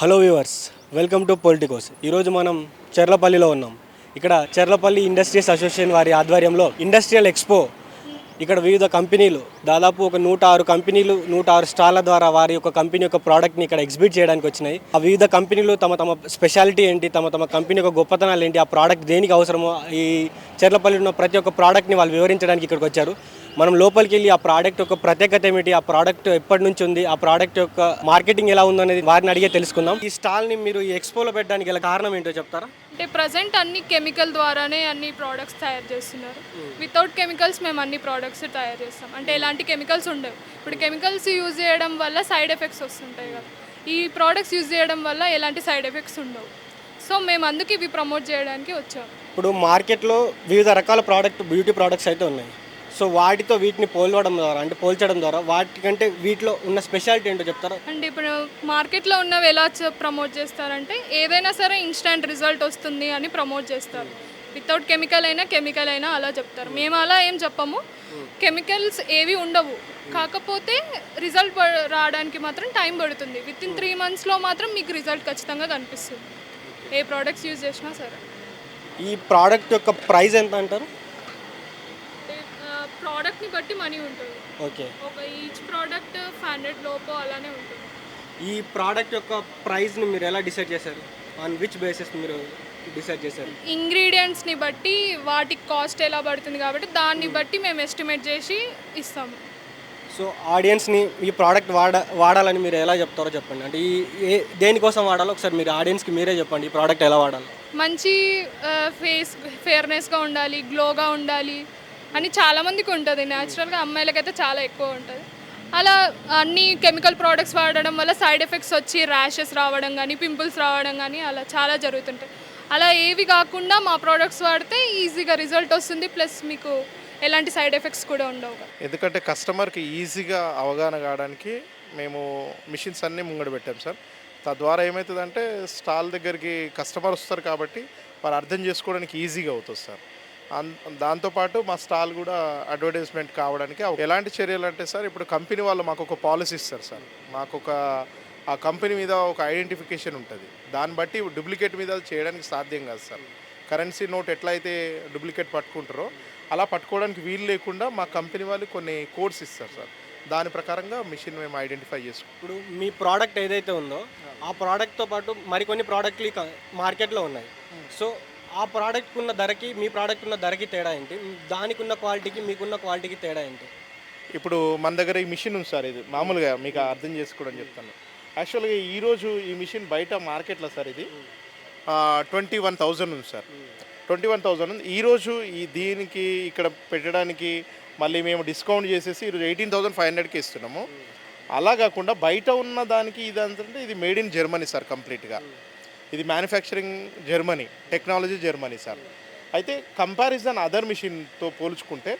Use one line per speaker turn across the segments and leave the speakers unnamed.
Hello viewers, welcome to Politicos. ఈరోజు మనం చెర్లపల్లిలో ఉన్నాం. ఇక్కడ చెర్లపల్లి ఇండస్ట్రీస్ అసోసియేషన్ వారి ఆధ్వర్యంలో ఇండస్ట్రియల్ ఎక్స్పో, ఇక్కడ వివిధ కంపెనీలు దాదాపు ఒక 106 కంపెనీలు 106 స్టాళ్ల ద్వారా వారి యొక్క కంపెనీ యొక్క ప్రోడక్ట్ని ఇక్కడ ఎగ్జిబిట్ చేయడానికి వచ్చినాయి. ఆ వివిధ కంపెనీలు తమ తమ స్పెషాలిటీ ఏంటి, తమ తమ కంపెనీ యొక్క గొప్పతనాలు ఏంటి, ఆ ప్రోడక్ట్ దేనికి అవసరమో ఈ చెర్లపల్లిలో ఉన్న ప్రతి ఒక్క ప్రోడక్ట్ని వాళ్ళు వివరించడానికి ఇక్కడికి వచ్చారు. మనం లోపలికి వెళ్ళి ఆ ప్రోడక్ట్ యొక్క ప్రత్యేకత ఏమిటి, ఆ ప్రోడక్ట్ ఎప్పటి నుంచి ఉంది, ఆ ప్రోడక్ట్ యొక్క మార్కెటింగ్ ఎలా ఉందనేది వారిని అడిగే తెలుసుకుందాం. ఈ స్టాల్ని మీరు ఈ ఎక్స్పోలో పెట్టడానికి గల కారణం ఏంటో చెప్తారా?
అంటే ప్రజెంట్ అన్ని కెమికల్ ద్వారానే అన్ని ప్రోడక్ట్స్ తయారు చేస్తున్నారు. వితౌట్ కెమికల్స్ మేము అన్ని ప్రోడక్ట్స్ తయారు చేస్తాం. అంటే ఎలాంటి కెమికల్స్ ఉండవు. ఇప్పుడు కెమికల్స్ యూజ్ చేయడం వల్ల సైడ్ ఎఫెక్ట్స్ వస్తుంటాయి కదా, ఈ ప్రోడక్ట్స్ యూజ్ చేయడం వల్ల ఎలాంటి సైడ్ ఎఫెక్ట్స్ ఉండవు. సో మేము అందుకు ఇవి ప్రమోట్ చేయడానికి వచ్చాము.
ఇప్పుడు మార్కెట్లో వివిధ రకాల బ్యూటీ ప్రోడక్ట్స్ అయితే ఉన్నాయి. సో వాటితో వీటిని పోల్చడం ద్వారా వాటికంటే వీటిలో ఉన్న స్పెషాలిటీ ఏంటో చెప్తారా?
అంటే ఇప్పుడు మార్కెట్లో ఉన్నవి ఎలా ప్రమోట్ చేస్తారంటే ఏదైనా సరే ఇన్స్టెంట్ రిజల్ట్ వస్తుంది అని ప్రమోట్ చేస్తారు. వితౌట్ కెమికల్ అయినా అలా చెప్తారు. మేము అలా ఏం చెప్పము. కెమికల్స్ ఏవి ఉండవు, కాకపోతే రిజల్ట్ రావడానికి మాత్రం టైం పడుతుంది. వితిన్ 3 monthsలో మాత్రం మీకు రిజల్ట్ ఖచ్చితంగా కనిపిస్తుంది, ఏ ప్రోడక్ట్స్ యూజ్ చేసినా సరే.
ఈ ప్రోడక్ట్ యొక్క ప్రైస్ ఎంత అంటారు?
ప్రోడక్ట్ని బట్టి మనీ ఉంటుంది.
ఓకే,
ఒక ఈచ్ ప్రోడక్ట్ 500 లోపు అలానే ఉంటుంది.
ఈ ప్రోడక్ట్ యొక్క ప్రైస్ని మీరు ఎలా డిసైడ్ చేశారు? ఆన్ విచ్ బేసిస్ మీరు డిసైడ్ చేశారు?
ఇంగ్రీడియంట్స్ని బట్టి వాటికి కాస్ట్ ఎలా పడుతుంది కాబట్టి దాన్ని బట్టి మేము ఎస్టిమేట్ చేసి ఇస్తాము.
సో ఆడియన్స్ని ఈ ప్రోడక్ట్ వాడాలని మీరు ఎలా చెప్తారో చెప్పండి. అంటే దేనికోసం వాడాలో ఒకసారి మీరు ఆడియన్స్కి మీరే చెప్పండి, ఈ ప్రోడక్ట్ ఎలా వాడాలి.
మంచి ఫేర్నెస్గా ఉండాలి, గ్లోగా ఉండాలి అని చాలామందికి ఉంటుంది. న్యాచురల్గా అమ్మాయిలకైతే చాలా ఎక్కువ ఉంటుంది. అలా అన్ని కెమికల్ ప్రోడక్ట్స్ వాడడం వల్ల సైడ్ ఎఫెక్ట్స్ వచ్చి ర్యాషెస్ రావడం కానీ, పింపుల్స్ రావడం కానీ అలా చాలా జరుగుతుంటాయి. అలా ఏవి కాకుండా మా ప్రోడక్ట్స్ వాడితే ఈజీగా రిజల్ట్ వస్తుంది, ప్లస్ మీకు ఎలాంటి సైడ్ ఎఫెక్ట్స్ కూడా ఉండవు.
ఎందుకంటే కస్టమర్కి ఈజీగా అవగాహన కావడానికి మేము మిషన్స్ అన్నీ ముంగడ పెట్టాం సార్. తద్వారా ఏమవుతుందంటే స్టాల్ దగ్గరికి కస్టమర్ వస్తారు కాబట్టి వారు అర్థం చేసుకోవడానికి ఈజీగా అవుతుంది సార్. దాంతోపాటు మా స్టాల్ కూడా అడ్వర్టైజ్మెంట్ కావడానికి ఎలాంటి చర్యలు అంటే సార్, ఇప్పుడు కంపెనీ వాళ్ళు మాకు ఒక పాలసీ ఇస్తారు సార్. మాకు ఆ కంపెనీ మీద ఒక ఐడెంటిఫికేషన్ ఉంటుంది. దాన్ని బట్టి డూప్లికేట్ మీద చేయడానికి సాధ్యం కాదు సార్. కరెన్సీ నోట్ ఎట్లా అయితే డూప్లికేట్ పట్టుకుంటారో అలా పట్టుకోవడానికి వీలు లేకుండా మా కంపెనీ వాళ్ళు కొన్ని కోడ్స్ ఇస్తారు సార్. దాని ప్రకారంగా మిషన్ మేము ఐడెంటిఫై చేసుకుంటాం.
ఇప్పుడు మీ ప్రోడక్ట్ ఏదైతే ఉందో ఆ ప్రోడక్ట్తో పాటు మరికొన్ని ప్రోడక్ట్లు మార్కెట్లో ఉన్నాయి. సో ఆ ప్రోడక్ట్ ఉన్న ధరకి మీ ప్రోడక్ట్ ఉన్న ధరకి తేడా ఏంటి? దానికి ఉన్న క్వాలిటీకి మీకున్న క్వాలిటీకి తేడా ఏంటి?
ఇప్పుడు మన దగ్గర ఈ మిషన్ ఉంది సార్. ఇది మామూలుగా మీకు అర్థం చేసుకోవడం చెప్తాను. యాక్చువల్గా ఈరోజు ఈ మిషన్ బయట మార్కెట్లో సార్ ఇది 21,000 ఉంది సార్. 21,000 ఉంది. ఈరోజు దీనికి ఇక్కడ పెట్టడానికి మళ్ళీ మేము డిస్కౌంట్ చేసేసి ఈరోజు 18,500కి ఇస్తున్నాము. అలా కాకుండా బయట ఉన్న దానికి ఇదంటే ఇది మేడ్ ఇన్ జర్మనీ సార్. కంప్లీట్గా ఇది manufacturing Germany, technology Germany sir. అయితే కంపారిజన్ అదర్ మిషన్తో పోల్చుకుంటే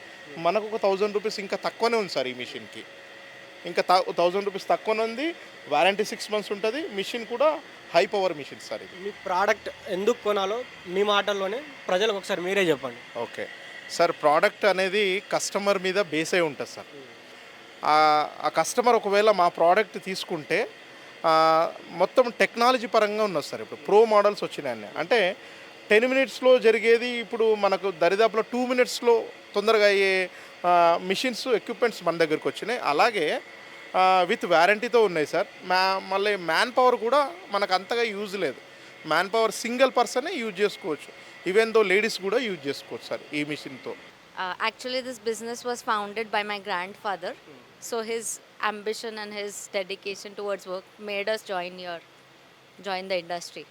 మనకు ఒక 1,000 రూపీస్ ఇంకా తక్కువనే ఉంది సార్. ఈ మిషన్కి ఇంకా 1,000 రూపీస్ తక్కువనే ఉంది. వారంటీ 6 months ఉంటుంది. మిషన్ కూడా హై పవర్ మిషన్ సార్. ఇది
మీ ప్రోడక్ట్ ఎందుకు కొనాలో మీ మాటల్లోనే ప్రజలకు ఒకసారి మీరే చెప్పండి.
ఓకే సార్, ప్రోడక్ట్ అనేది కస్టమర్ మీద బేస్ అయి ఉంటుంది సార్. ఆ కస్టమర్ ఒకవేళ మా ప్రోడక్ట్ తీసుకుంటే మొత్తం టెక్నాలజీ పరంగా ఉన్నది సార్. ఇప్పుడు ప్రో మోడల్స్ వచ్చినాయి. అంటే 10 minutesలో జరిగేది ఇప్పుడు మనకు దరిదాపులో 2 minutesలో తొందరగా అయ్యే మిషన్స్, ఎక్విప్మెంట్స్ మన దగ్గరకు వచ్చినాయి. అలాగే విత్ వారంటీతో ఉన్నాయి సార్. మళ్ళీ మ్యాన్ పవర్ కూడా మనకు అంతగా యూజ్ లేదు. మ్యాన్ పవర్ సింగిల్ పర్సనే యూజ్ చేసుకోవచ్చు. ఈవెన్ దో లేడీస్ కూడా యూజ్ చేసుకోవచ్చు సార్ ఈ మిషన్తో.
Actually, this business was founded by my grandfather. So his ambition and his dedication towards work made us join the industry.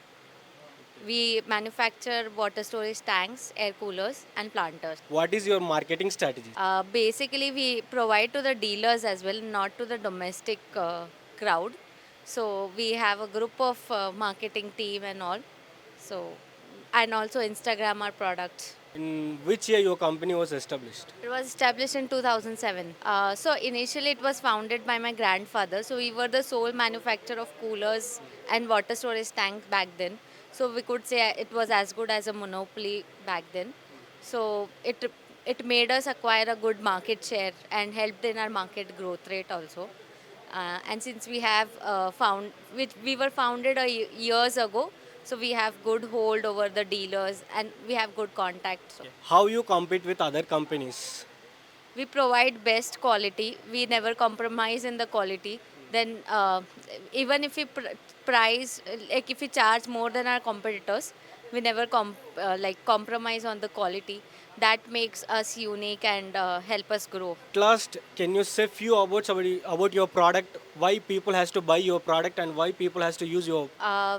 We manufacture water storage tanks, air coolers, and planters.
What is your marketing strategy?
Basically, we provide to the dealers as well, not to the domestic crowd. So we have a group of marketing team and all. So and also Instagram our products.
In which year your company was established?
It was established in 2007. So initially it was founded by my grandfather. So we were the sole manufacturer of coolers and water storage tanks back then. So we could say it was as good as a monopoly back then. So it made us acquire a good market share and helped in our market growth rate also. And since we have we were founded years ago, so we have good hold over the dealers and we have good contacts. So
How you compete with other companies?
we provide best quality. We never compromise in the quality. Then even if we price, like if we charge more than our competitors, we never compromise on the quality. That makes us unique and help us grow.
At last, can you say few about your product? Why people has to buy your product and why people has to use your?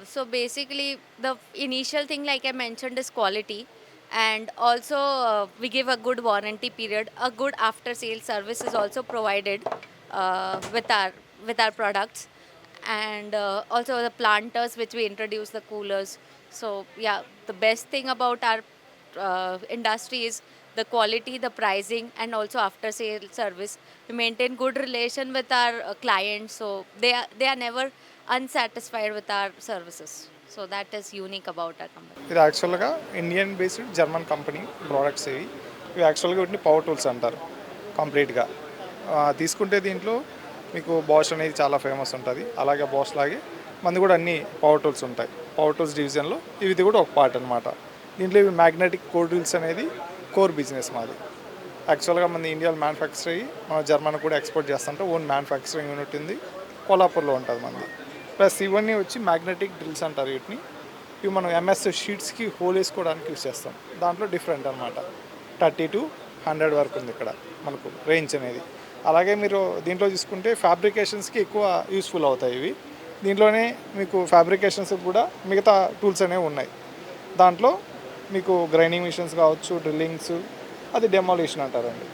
So basically, the initial thing, like I mentioned, is quality, and also we give a good warranty period. A good after sales service is also provided with our products, and also the planters which we introduce, the coolers. So yeah, the best thing about our industry is the quality, the pricing, and also after sale service. We maintain good relation with our clients, so they are never unsatisfied with our services. So that is unique about our company.
ఇది యాక్చువల్గా Indian based German company products ఇవి యాక్చువల్గా వీటిని power tools అంటారు కంప్లీట్గా. తీసుకుంటే దీంట్లో మీకు బాష్ అనేది చాలా ఫేమస్ ఉంటుంది. అలాగే బాష్ లాగే మంది కూడా అన్ని పవర్ టూల్స్ ఉంటాయి. పవర్ టూల్స్ డివిజన్లో ఇది కూడా ఒక పార్ట్ అనమాట. దీంట్లో ఇవి మ్యాగ్నెటిక్ కోర్ టూల్స్ అనేది కోర్ బిజినెస్ మాది. యాక్చువల్గా మన ఇండియాలో మ్యానుఫ్యాక్చర్ అయ్యి మన జర్మన్ కూడా ఎక్స్పోర్ట్ చేస్తుంటే ఓన్ మ్యానుఫ్యాక్చరింగ్ యూనిట్ ఉంది, కోల్హాపూర్లో ఉంటుంది మనది. ప్లస్ ఇవన్నీ వచ్చి మ్యాగ్నెటిక్ డ్రిల్స్ అంటారు వీటిని. ఇవి మనం ఎంఎస్ షీట్స్కి హోల్ వేసుకోవడానికి యూస్ చేస్తాం. దాంట్లో డిఫరెంట్ అనమాట. 30 to 100 వరకు ఉంది ఇక్కడ మనకు రేంజ్ అనేది. అలాగే మీరు దీంట్లో చూసుకుంటే ఫ్యాబ్రికేషన్స్కి ఎక్కువ యూస్ఫుల్ అవుతాయి ఇవి. దీంట్లోనే మీకు ఫ్యాబ్రికేషన్స్ కూడా మిగతా టూల్స్ అనేవి ఉన్నాయి. దాంట్లో మీకు గ్రైండింగ్ మిషన్స్ కావచ్చు, డ్రిల్లింగ్స్, అది డెమాలిషన్ అంటారండి.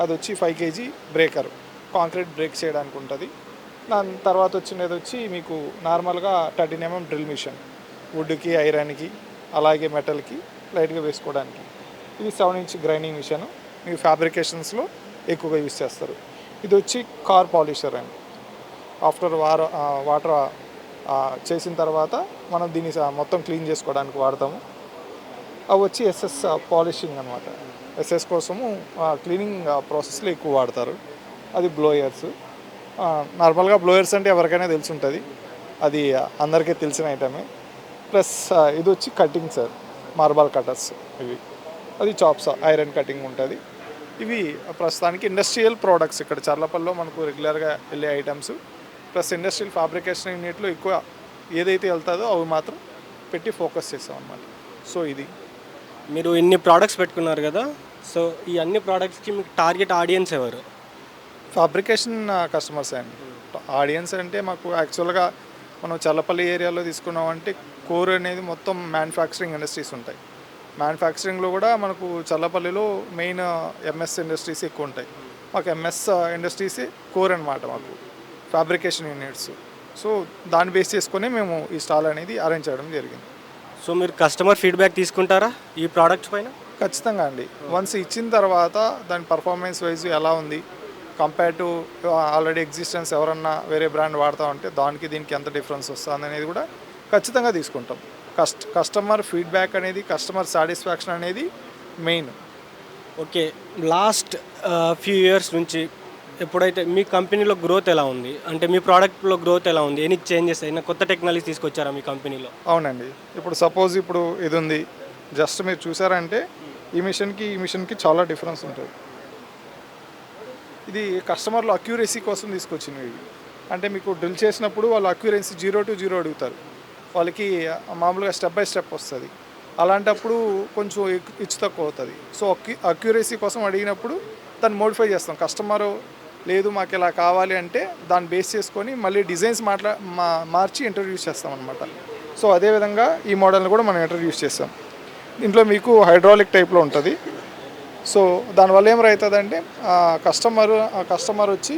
అది వచ్చి 5 kg బ్రేకర్, కాంక్రీట్ బ్రేక్ చేయడానికి ఉంటుంది. దాని తర్వాత వచ్చినది వచ్చి మీకు నార్మల్గా 13 mm డ్రిల్ మిషన్, వుడ్కి, ఐరన్కి, అలాగే మెటల్కి లైట్గా వేసుకోవడానికి. ఇది 7 inch గ్రైండింగ్ మిషన్, మీకు ఫ్యాబ్రికేషన్స్లో ఎక్కువగా యూస్ చేస్తారు. ఇది వచ్చి కార్ పాలిషర్ అండి. ఆఫ్టర్ వాటర్ చేసిన తర్వాత మనం దీన్ని మొత్తం క్లీన్ చేసుకోవడానికి వాడతాము. అవి వచ్చి ఎస్ఎస్ పాలిషింగ్ అనమాట. ఎస్ఎస్ కోసము క్లీనింగ్ ప్రాసెస్లో ఎక్కువ వాడతారు. అది బ్లోయర్స్. నార్మల్గా బ్లోయర్స్ అంటే ఎవరికైనా తెలిసి ఉంటుంది, అది అందరికీ తెలిసిన ఐటమే. ప్లస్ ఇది వచ్చి కటింగ్ సార్, మార్బల్ కటర్స్ ఇవి. అది చాప్స్, ఐరన్ కటింగ్ ఉంటుంది. ఇవి ప్రస్తుతానికి ఇండస్ట్రియల్ ప్రోడక్ట్స్ ఇక్కడ చర్లపల్లిలో మనకు రెగ్యులర్గా వెళ్ళే ఐటమ్స్. ప్లస్ ఇండస్ట్రియల్ ఫ్యాబ్రికేషన్ యూనిట్లో ఎక్కువ ఏదైతే వెళ్తుందో అవి మాత్రం పెట్టి ఫోకస్ చేస్తాం అన్నమాట. సో ఇది
మీరు ఇన్ని ప్రోడక్ట్స్ పెట్టుకున్నారు కదా, సో ఈ అన్ని ప్రోడక్ట్స్కి మీకు టార్గెట్ ఆడియన్స్ ఎవరు?
ఫ్యాబ్రికేషన్ కస్టమర్స్ అండి. ఆడియన్స్ అంటే మాకు యాక్చువల్గా మనం చల్లపల్లి ఏరియాలో తీసుకున్నామంటే కోర్ అనేది మొత్తం మ్యానుఫ్యాక్చరింగ్ ఇండస్ట్రీస్ ఉంటాయి. మ్యానుఫ్యాక్చరింగ్లో కూడా మనకు చల్లపల్లిలో మెయిన్ ఎంఎస్ ఇండస్ట్రీస్ ఎక్కువ ఉంటాయి. మాకు ఎంఎస్ ఇండస్ట్రీసే కోర్ అనమాట మాకు ఫ్యాబ్రికేషన్ యూనిట్స్. సో దాన్ని బేస్ చేసుకొని మేము ఈ స్టాల్ అనేది అరేంజ్ చేయడం జరిగింది.
సో మీరు కస్టమర్ ఫీడ్బ్యాక్ తీసుకుంటారా ఈ ప్రోడక్ట్స్ పైన?
ఖచ్చితంగా అండి. వన్స్ ఇచ్చిన తర్వాత దాని పర్ఫార్మెన్స్ వైజ్ ఎలా ఉంది కంపేర్ టు ఆల్రెడీ ఎగ్జిస్టెన్స్ ఎవరన్నా వేరే బ్రాండ్ వాడుతూ ఉంటే దానికి దీనికి ఎంత డిఫరెన్స్ వస్తుంది అనేది కూడా ఖచ్చితంగా తీసుకుంటాం. కస్టమర్ ఫీడ్బ్యాక్ అనేది, కస్టమర్ సాటిస్ఫాక్షన్ అనేది main.
Okay, last few years నుంచి ఎప్పుడైతే మీ కంపెనీలో గ్రోత్ ఎలా ఉంది, అంటే మీ ప్రోడక్ట్లో గ్రోత్ ఎలా ఉంది, ఎన్ని చేంజెస్ అయినా కొత్త టెక్నాలజీ తీసుకొచ్చారా మీ కంపెనీలో?
అవునండి. ఇప్పుడు సపోజ్ ఇప్పుడు ఇది ఉంది, జస్ట్ మీరు చూసారంటే ఈ మిషన్కి చాలా డిఫరెన్స్ ఉంటుంది. ఇది కస్టమర్లు అక్యూరసీ కోసం తీసుకొచ్చినవి. అంటే మీకు డ్రిల్ చేసినప్పుడు వాళ్ళు అక్యూరసీ 0 to 0 అడుగుతారు. వాళ్ళకి మామూలుగా స్టెప్ బై స్టెప్ వస్తుంది. అలాంటప్పుడు కొంచెం ఇచ్చు తక్కువ అవుతుంది. సో అక్యూరసీ కోసం అడిగినప్పుడు దాన్ని మోడిఫై చేస్తాం. కస్టమరు లేదు మాకు ఇలా కావాలి అంటే దాన్ని బేస్ చేసుకొని మళ్ళీ డిజైన్స్ మార్చి ఇంట్రడ్యూస్ చేస్తాం అనమాట. సో అదేవిధంగా ఈ మోడల్ని కూడా మనం ఇంట్రడ్యూస్ చేస్తాం. దీంట్లో మీకు హైడ్రాలిక్ టైప్లో ఉంటుంది. సో దానివల్ల ఏమవుతుందంటే కస్టమర్ వచ్చి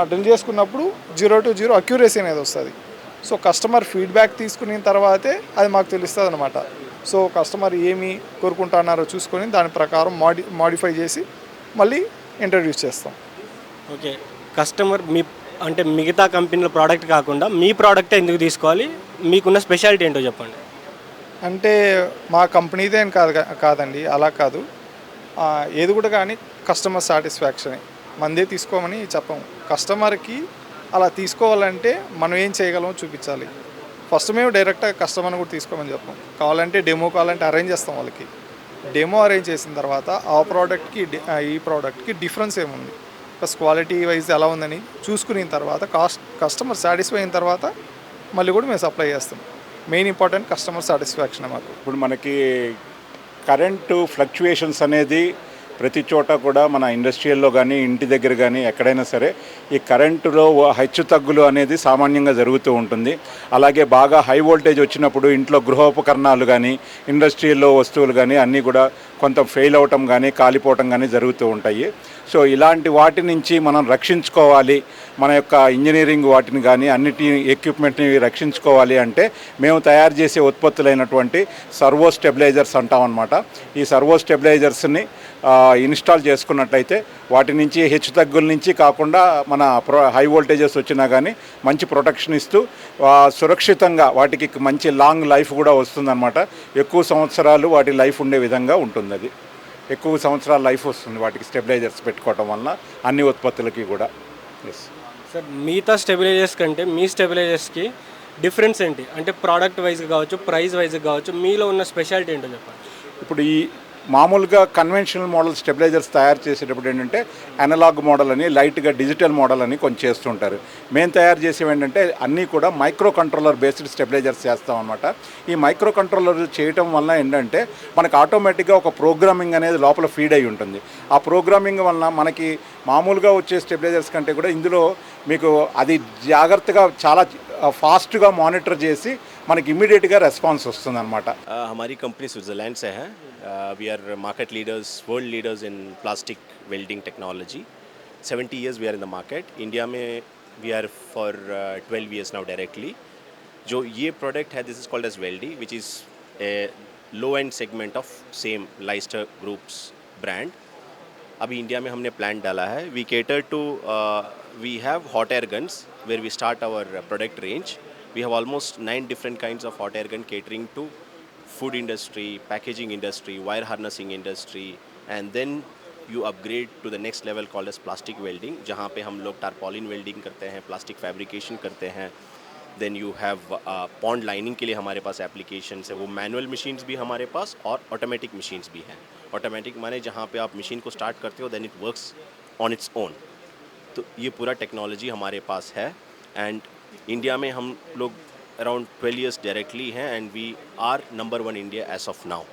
డ్రిల్ చేసుకున్నప్పుడు 0 to 0 అక్యూరసీ అనేది వస్తుంది. సో కస్టమర్ ఫీడ్బ్యాక్ తీసుకున్న తర్వాతే అది మాకు తెలుస్తుంది అనమాట. సో కస్టమర్ ఏమి కోరుకుంటున్నారో చూసుకొని దాని ప్రకారం మాడిఫై చేసి మళ్ళీ ఇంట్రడ్యూస్ చేస్తాం.
ఓకే, కస్టమర్ మీ అంటే మిగతా కంపెనీల ప్రోడక్ట్ కాకుండా మీ ప్రోడక్టే ఎందుకు తీసుకోవాలి, మీకున్న స్పెషాలిటీ ఏంటో చెప్పండి.
అంటే మా కంపెనీదే కాదండి, అలా కాదు. ఏది కూడా కానీ కస్టమర్ సాటిస్ఫాక్షనే, మందే తీసుకోమని చెప్పము. కస్టమర్కి అలా తీసుకోవాలంటే మనం ఏం చేయగలమో చూపించాలి. ఫస్ట్ మేము డైరెక్ట్గా కస్టమర్ని కూడా తీసుకోమని చెప్పాం. కావాలంటే డెమో కావాలంటే అరేంజ్ చేస్తాం వాళ్ళకి. డెమో అరేంజ్ చేసిన తర్వాత ఆ ప్రోడక్ట్కి ఈ ప్రోడక్ట్కి డిఫరెన్స్ ఏముంది, ప్లస్ క్వాలిటీ వైజ్ ఎలా ఉందని చూసుకున్న తర్వాత కస్టమర్ సాటిస్ఫై అయిన తర్వాత మళ్ళీ కూడా మేము సప్లై చేస్తాం. మెయిన్ ఇంపార్టెంట్ కస్టమర్ సాటిస్ఫాక్షన్ మాకు.
ఇప్పుడు మనకి కరెంటు ఫ్లక్చుయేషన్స్ అనేది ప్రతి చోట కూడా మన ఇండస్ట్రియల్లో కానీ ఇంటి దగ్గర కానీ ఎక్కడైనా సరే ఈ కరెంటులో హెచ్చు తగ్గులు అనేది సామాన్యంగా జరుగుతూ ఉంటుంది. అలాగే బాగా హై వోల్టేజ్ వచ్చినప్పుడు ఇంట్లో గృహోపకరణాలు కానీ ఇండస్ట్రియల్లో వస్తువులు కానీ అన్నీ కూడా కొంత ఫెయిల్ అవటం కానీ కాలిపోవటం కానీ జరుగుతూ ఉంటాయి. సో ఇలాంటి వాటి నుంచి మనం రక్షించుకోవాలి, మన యొక్క ఇంజనీరింగ్ వాటిని కానీ అన్నిటి ఎక్విప్మెంట్ని రక్షించుకోవాలి అంటే మేము తయారు చేసే ఉత్పత్తులైనటువంటి సర్వో స్టెబిలైజర్స్ అంటాం అన్నమాట. ఈ సర్వో స్టెబిలైజర్స్ని ఇన్స్టాల్ చేసుకున్నట్లయితే వాటి నుంచి హెచ్చు తగ్గుల నుంచి కాకుండా మన హై వోల్టేజెస్ వచ్చినా కానీ మంచి ప్రొటెక్షన్ ఇస్తూ సురక్షితంగా వాటికి మంచి లాంగ్ లైఫ్ కూడా వస్తుందన్నమాట. ఎక్కువ సంవత్సరాలు వాటి లైఫ్ ఉండే విధంగా ఉంటుంది. అది ఎక్కువ సంవత్సరాల లైఫ్ వస్తుంది వాటికి స్టెబిలైజర్స్ పెట్టుకోవటం వల్ల అన్ని ఉత్పత్తులకి కూడా. ఎస్
సార్, మిగతా స్టెబిలైజర్స్ కంటే మీ స్టెబిలైజర్స్కి డిఫరెన్స్ ఏంటి? అంటే ప్రోడక్ట్ వైజ్గా కావచ్చు, ప్రైస్ వైజ్గా కావచ్చు, మీలో ఉన్న స్పెషాలిటీ ఏంటో చెప్పండి.
ఇప్పుడు ఈ మామూలుగా కన్వెన్షనల్ మోడల్ స్టెబిలైజర్స్ తయారు చేసేటప్పుడు ఏంటంటే అనలాగ్ మోడల్ అని లైట్గా డిజిటల్ మోడల్ అని కొంచెం చేస్తుంటారు. మేము తయారు చేసేవి ఏంటంటే అన్నీ కూడా మైక్రో కంట్రోలర్ బేస్డ్ స్టెబిలైజర్స్ చేస్తాం అనమాట. ఈ మైక్రో కంట్రోలర్ చేయటం వల్ల ఏంటంటే మనకు ఆటోమేటిక్గా ఒక ప్రోగ్రామింగ్ అనేది లోపల ఫీడ్ అయి ఉంటుంది. ఆ ప్రోగ్రామింగ్ వలన మనకి మామూలుగా వచ్చే స్టెబిలైజర్స్ కంటే కూడా ఇందులో మీకు అది జాగ్రత్తగా చాలా ఫాస్ట్గా మానిటర్ చేసి మనకి ఇమ్మీడియట్గా రెస్పాన్స్ వస్తుంది అనమాట.
हमारी कंपनी स्विट्ज़रलैंड से है. We are market leaders, world leaders in plastic welding technology. 70 years we are in the market. India में we are for 12 years now directly. जो ये प्रोडक्ट है, this is called as Weldy, which is a low end segment of same Leister groups brand. अभी India में हमने plant डाला है. We cater to we have hot air guns where we start our product range. We have almost 9 different kinds of hot air gun catering to food industry, packaging industry, wire harnessing industry, and then you upgrade to the next level called as plastic welding, जहाँ पे हम लोग tarpaulin welding करते हैं, plastic fabrication करते हैं. Then you have pond lining के लिए हमारे पास applications है. वो manual machines भी हमारे पास और automatic machines भी हैं. Automatic माने जहाँ पे आप machine को start करते हो then it works on its own. तो ये पूरा टेक्नोलॉजी हमारे पास है. एंड इंडिया में हम लोग अराउंड 12 years डायरेक्टली हैं and we are number 1 India as of now.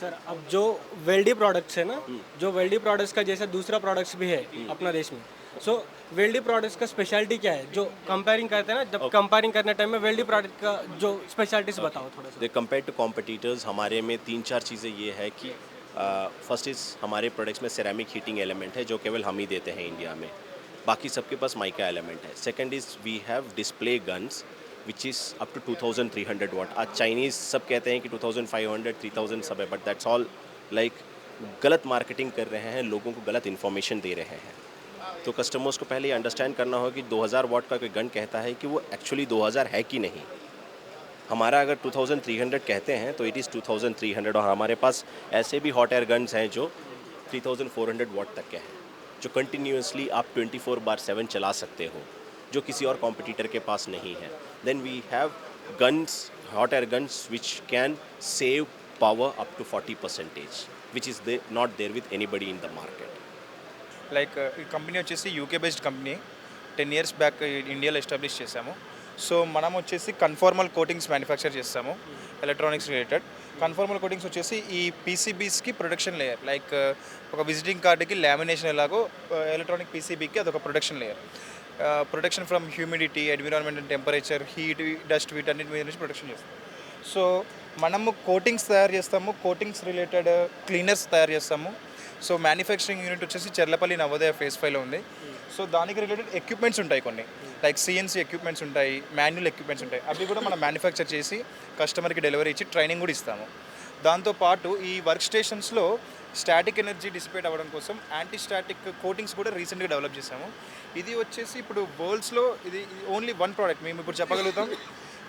Sir, अब जो वेल्डी प्रोडक्ट्स है ना, जो वेल्डी प्रोडक्ट्स का जैसा दूसरा प्रोडक्ट्स भी है अपना देश में, सो वेल्डी प्रोडक्ट्स का स्पेशलिटी क्या है? जो कंपेयरिंग करते हैं ना, जब कंपेयरिंग करने टाइम में वेल्डी प्रोडक्ट का जो स्पेशलिटीज बताओ थोड़ा सा.
दे कंपेयर टू कॉम्पिटिटर्स हमारे में 3-4 चीज़ें ये है कि फर्स्ट इज़ हमारे प्रोडक्ट्स में सेरामिक हीटिंग एलिमेंट है जो केवल हम ही देते हैं इंडिया में. बाकी सबके पास माइका एलिमेंट है. Second is we have display guns which is up to 2300 watt. आज चाइनीज़ सब कहते हैं कि 2500 3000 सब है, बट दैट्स ऑल लाइक गलत मार्केटिंग कर रहे हैं, लोगों को गलत इन्फॉर्मेशन दे रहे हैं. तो कस्टमर्स को पहले ये अंडरस्टैंड करना होगा कि 2000 वाट का कोई गन कहता है कि वो एक्चुअली 2000 है कि नहीं. हमारा अगर 2300 कहते हैं तो इट इज़ 2300, और हमारे पास ऐसे भी हॉट एयर गन्स हैं जो 3400 वाट तक के हैं, जो कंटिन्यूसली आप 24/7 चला सकते हो, जो किसी और कॉम्पिटिटर के पास नहीं है. Then we have guns, hot air guns which can save power up to 40%, which is not there with anybody in the market.
Like ఈ కంపెనీ వచ్చేసి UK based company. 10 years back ఇండియాలో ఎస్టాబ్లిష్ చేసాము. So మనం వచ్చేసి conformal coatings manufacture చేస్తాము, electronics related. Conformal coatings వచ్చేసి ఈ పీసీబీస్కి ప్రొడక్షన్ లేయర్, లైక్ ఒక విజిటింగ్ కార్డుకి లామినేషన్ ఎలాగో ఎలక్ట్రానిక్ పీసీబీకి అదొక production layer. Protection from humidity, environment and temperature, heat, dust, వీటన్నిటి మీద నుంచి ప్రొటెక్షన్ చేస్తాం. సో మనము కోటింగ్స్ తయారు చేస్తాము, కోటింగ్స్ రిలేటెడ్ క్లీనర్స్ తయారు చేస్తాము. సో మ్యానుఫ్యాక్చరింగ్ యూనిట్ వచ్చేసి చెర్లపల్లి నవోదయ ఫేజ్ 5లో ఉంది. సో దానికి రిలేటెడ్ ఎక్విప్మెంట్స్ ఉంటాయి కొన్ని, లైక్ సిఎన్సీ ఎక్విప్మెంట్స్ ఉంటాయి, మాన్యువల్ ఎక్విప్మెంట్స్ ఉంటాయి. అవి కూడా మనం మ్యానుఫ్యాక్చర్ చేసి కస్టమర్కి డెలివరీ ఇచ్చి ట్రైనింగ్ కూడా ఇస్తాము. దాంతోపాటు ఈ వర్క్ స్టేషన్స్లో స్టాటిక్ ఎనర్జీ డిసిపేట్ అవ్వడం కోసం యాంటీ స్టాటిక్ కోటింగ్స్ కూడా రీసెంట్గా డెవలప్ చేసాము. ఇది వచ్చేసి ఇప్పుడు వరల్డ్స్లో ఇది ఓన్లీ వన్ ప్రోడక్ట్ మేము ఇప్పుడు చెప్పగలుగుతాం.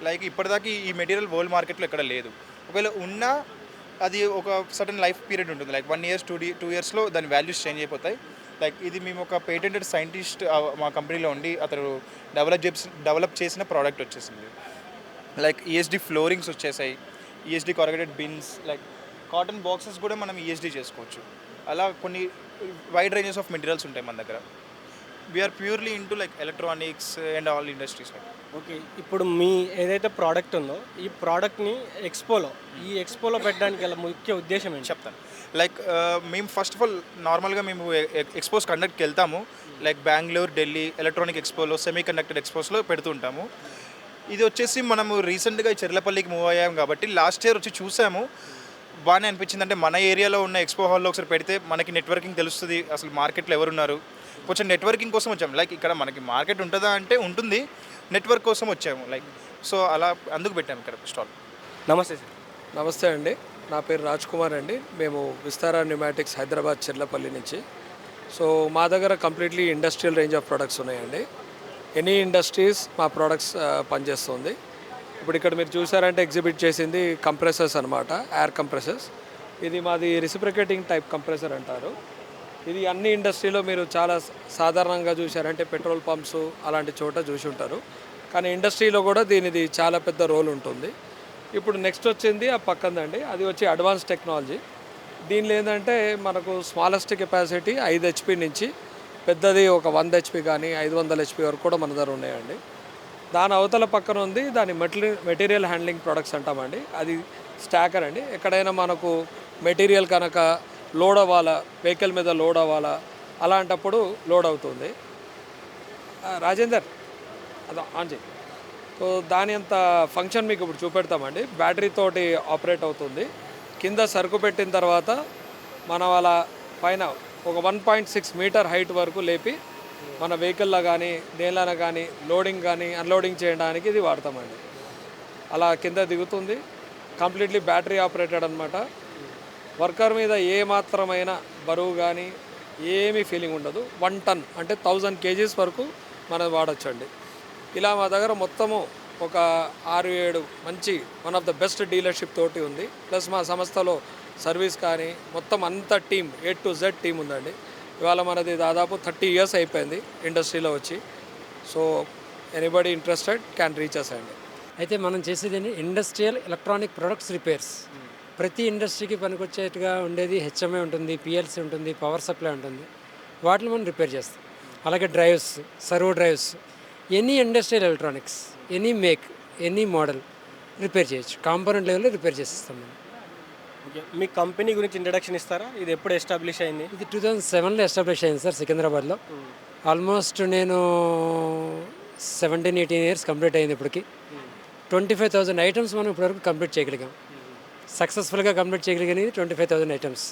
లైక్ ఇప్పటిదాకా ఈ మెటీరియల్ వరల్డ్ మార్కెట్లో ఎక్కడ లేదు. ఒకవేళ ఉన్నా అది ఒక సర్టన్ లైఫ్ పీరియడ్ ఉంటుంది, లైక్ 1 year 2 yearsలో దాని వాల్యూస్ చేంజ్ అయిపోతాయి. లైక్ ఇది మేము ఒక పేటెంటెడ్ సైంటిస్ట్ మా కంపెనీలో ఉండి అతను డెవలప్ చేసిన ప్రోడక్ట్ వచ్చేసింది. లైక్ ఈఎస్డి ఫ్లోరింగ్స్ వచ్చేసాయి, ESD corrugated bins, like cotton boxes కూడా మనం ఈఎస్డి చేసుకోవచ్చు. అలా కొన్ని వైడ్ రేంజెస్ ఆఫ్ మెటీరియల్స్ ఉంటాయి మన దగ్గర. We are purely into like electronics and all industries.
Okay, ఇప్పుడు మీ ఏదైతే ప్రోడక్ట్ ఉందో ఈ ప్రోడక్ట్ని ఈ ఎక్స్పోలో పెట్టడానికి గల ముఖ్య ఉద్దేశం ఏంటి?
చెప్తాను. లైక్ మేము ఫస్ట్ ఆఫ్ ఆల్ నార్మల్గా మేము ఎక్స్పోస్ కండక్ట్కి వెళ్తాము. లైక్ బెంగళూరు, ఢిల్లీ ఎలక్ట్రానిక్ ఎక్స్పోలో, సెమీ కండక్టర్ ఎక్స్పోస్లో పెడుతుంటాము. ఇది వచ్చేసి మనము రీసెంట్గా చెర్లపల్లికి మూవ్ అయ్యాం కాబట్టి లాస్ట్ ఇయర్ వచ్చి చూసాము, బాగానే అనిపించింది. అంటే మన ఏరియాలో ఉన్న ఎక్స్పో హాల్లో ఒకసారి పెడితే మనకి నెట్వర్కింగ్ తెలుస్తుంది, అసలు మార్కెట్లో ఎవరున్నారు. కొంచెం నెట్వర్కింగ్ కోసం వచ్చాము. లైక్ ఇక్కడ మనకి మార్కెట్ ఉంటుందా అంటే ఉంటుంది, నెట్వర్క్ కోసం వచ్చాము. లైక్ సో అలా అందుకు పెట్టాము ఇక్కడ స్టాల్.
నమస్తే సార్.
నమస్తే అండి, నా పేరు రాజ్ కుమార్ అండి. మేము విస్తారా న్యూమాటిక్స్ హైదరాబాద్ చెర్లపల్లి నుంచి. సో మా దగ్గర completely industrial range of products ఉన్నాయండి. ఎనీ ఇండస్ట్రీస్ మా ప్రొడక్ట్స్ పనిచేస్తుంది. ఇప్పుడు ఇక్కడ మీరు చూసారంటే ఎగ్జిబిట్ చేసింది కంప్రెసర్స్ అనమాట, ఎయిర్ కంప్రెసర్స్. ఇది మాది రెసిప్రికేటింగ్ టైప్ కంప్రెసర్ అంటారు. ఇది అన్ని ఇండస్ట్రీలో మీరు చాలా సాధారణంగా చూసారంటే పెట్రోల్ పంప్స్ అలాంటి చోట చూసి ఉంటారు, కానీ ఇండస్ట్రీలో కూడా దీనిది చాలా పెద్ద రోల్ ఉంటుంది. ఇప్పుడు నెక్స్ట్ వచ్చింది ఆ పక్కందండి, అది వచ్చి అడ్వాన్స్ టెక్నాలజీ. దీనిలో ఏంటంటే మనకు స్మాలెస్ట్ కెపాసిటీ 5 HP నుంచి పెద్దది ఒక 100 HP కానీ 500 HP వరకు కూడా మన దగ్గర ఉన్నాయండి. దాని అవతల పక్కన ఉంది దాని మెటీరియల్ హ్యాండ్లింగ్ ప్రొడక్ట్స్ అంటామండి. అది స్టాకర్ అండి. ఎక్కడైనా మనకు మెటీరియల్ కనుక లోడ్ అవ్వాలా, వెహికల్ మీద లోడ్ అవ్వాలా, అలాంటప్పుడు లోడ్ అవుతుంది. రాజేందర్ అది ఆన్ చేయి. సో దాని అంత ఫంక్షన్ మీకు ఇప్పుడు చూపెడతామండి. బ్యాటరీతోటి ఆపరేట్ అవుతుంది. కింద సరుకు పెట్టిన తర్వాత మన వాళ్ళ పైన ఒక 1.6 మీటర్ హైట్ వరకు లేపి మన వెహికల్లో కానీ దేనిలో కానీ లోడింగ్ కానీ అన్లోడింగ్ చేయడానికి ఇది వాడతామండి. అలా కింద దిగుతుంది. కంప్లీట్లీ బ్యాటరీ ఆపరేటెడ్ అనమాట. వర్కర్ మీద ఏ మాత్రమైన బరువు కానీ ఏమీ ఫీలింగ్ ఉండదు. 1 ton అంటే 1000 kgs వరకు మనం వాడచ్చండి. ఇలా మా దగ్గర మొత్తము ఒక 6-7 మంచి one of the best dealership తోటి ఉంది. ప్లస్ మా సంస్థలో సర్వీస్ కానీ మొత్తం అంత team A to Z team ఉందండి. ఇవాళ మనది దాదాపు 30 years అయిపోయింది ఇండస్ట్రీలో వచ్చి. So anybody interested can reach us అండి.
అయితే మనం చేసేది ఇండస్ట్రియల్ ఎలక్ట్రానిక్ ప్రొడక్ట్స్ రిపేర్స్. ప్రతి ఇండస్ట్రీకి పనికొచ్చేట్టుగా ఉండేది HMI ఉంటుంది, PLC ఉంటుంది, పవర్ సప్లై ఉంటుంది. వాటిని మనం రిపేర్ చేస్తాం. అలాగే drives, servo drives, any industrial electronics, any make, any model repair చేయొచ్చు. కాంపోనెంట్ లెవెల్లో రిపేర్ చేసిస్తాం మనం.
ఓకే, మీ కంపెనీ గురించి ఇంట్రడక్షన్ ఇస్తారా? ఇది ఎప్పుడు ఎస్టాబ్లిష్ అయింది?
ఇది 2007లో ఎస్టాబ్లిష్ అయింది సార్ సికింద్రాబాద్లో. ఆల్మోస్ట్ నేను 17-18 years కంప్లీట్ అయింది. ఇప్పటికి 25,000 ఐటమ్స్ మనం ఇప్పటివరకు కంప్లీట్ చేయగలిగాం. సక్సెస్ఫుల్గా కంప్లీట్ చేయగలిగినది 25,000 items.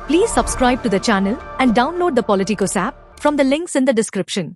Please subscribe to the channel and download the Politicos app from the links in the description.